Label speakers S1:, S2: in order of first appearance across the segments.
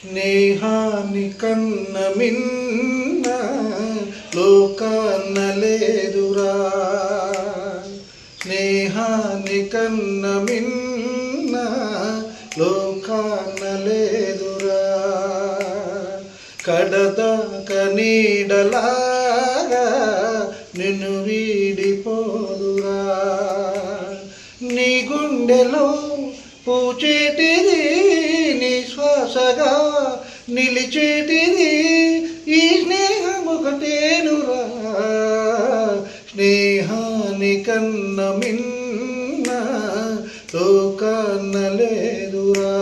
S1: స్నేహాని కన్న మిన్న లోకాన లేదురా, స్నేహాని కన్న మిన్న లోకాన లేదురా. కడదాక నీడలాగా నిన్ను వీడిపోదురా. నీ గుండెలో పూచేటిది నీ శ్వాసగా నిలిచేటిది ఈ స్నేహం ఒకటేనురా. స్నేహాని కన్న మిన్న లోకాన లేదురా.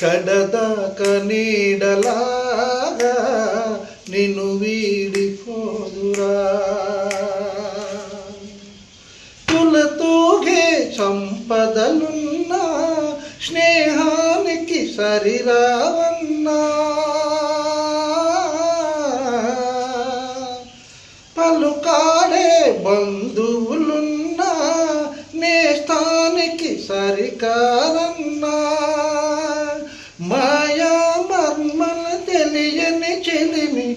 S1: కడదాక నీడలాగా నిన్ను వీడిపోదురా. తులతూగే సంపదలున్నా స్నేహానికి సరిరావన్నా. పలుకాడే బంధువులున్నా నేస్తానికి సరికాదన్నా. మాయా మర్మల తెలియని చెలిమి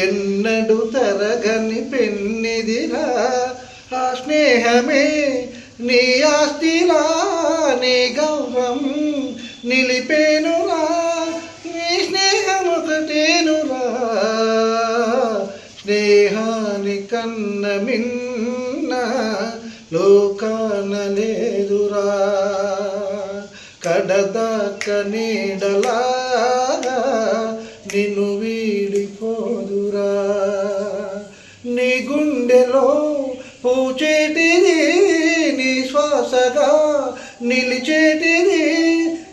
S1: ఎన్నడు తరగని పెన్నిదిరా. ఆ స్నేహమే నీ ఆస్తిలా నీ గౌరవం నిలిపేనురా. నీ స్నేహం ఒకటేనురా. స్నేహాని కన్న మిన్న లోకాన లేదురా. కడదాక నీడలాగా నిన్ను వీడిపోదురా. నీ గుండెలో పూచేటిది నీ శ్వాసగా నిలిచేటిది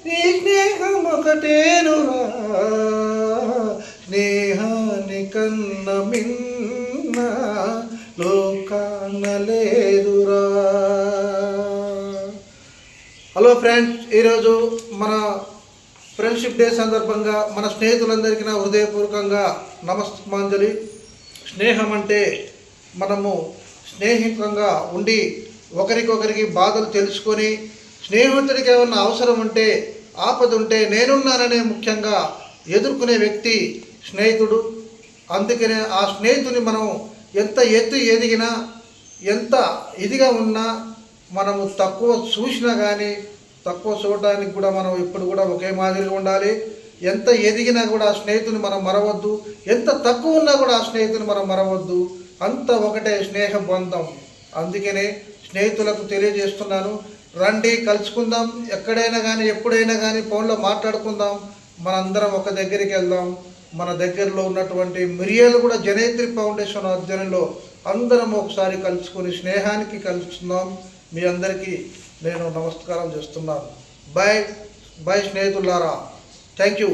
S1: నీ స్నేహం ఒకటేనురా. స్నేహాని కన్న మిన్న లోకాన లేదురా. హలో ఫ్రెండ్స్, ఈరోజు మన ఫ్రెండ్షిప్ డే సందర్భంగా మన స్నేహితులందరికీ నా హృదయపూర్వకంగా నమస్కారాంజలి. స్నేహం అంటే మనము స్నేహితంగా ఉండి ఒకరికొకరికి బాధలు తెలుసుకొని, స్నేహితుడికి ఏమన్నా అవసరం ఉంటే ఆపద ఉంటే నేనున్నాననే ముఖ్యంగా ఎదుర్కొనే వ్యక్తి స్నేహితుడు. అందుకనే ఆ స్నేహితుని మనం ఎంత ఎత్తు ఎదిగినా ఎంత ఇదిగా ఉన్నా మనము తక్కువ చూసినా కానీ తక్కువ చూడడానికి కూడా మనం ఎప్పుడు కూడా ఒకే మాదిరిగా ఉండాలి. ఎంత ఎదిగినా కూడా ఆ స్నేహితుని మనం మరవద్దు, ఎంత తక్కువ ఉన్నా కూడా ఆ స్నేహితుని మనం మరవద్దు. అంత ఒకటే స్నేహ బంధం. అందుకనే స్నేహితులకు తెలియజేస్తున్నాను, రండి కలుసుకుందాం. ఎక్కడైనా కానీ ఎప్పుడైనా కానీ ఫోన్లో మాట్లాడుకుందాం. మనందరం ఒక దగ్గరికి వెళ్దాం. మన దగ్గరలో ఉన్నటువంటి మిరియాలు కూడా జనేత్రి ఫౌండేషన్ ఆధ్వర్యంలో అందరం ఒకసారి కలుసుకొని స్నేహానికి కలుసుకుందాం. మీ అందరికీ నేను నమస్కారం చేస్తున్నాను. బాయ్ బాయ్ స్నేహితులారా. Thank you.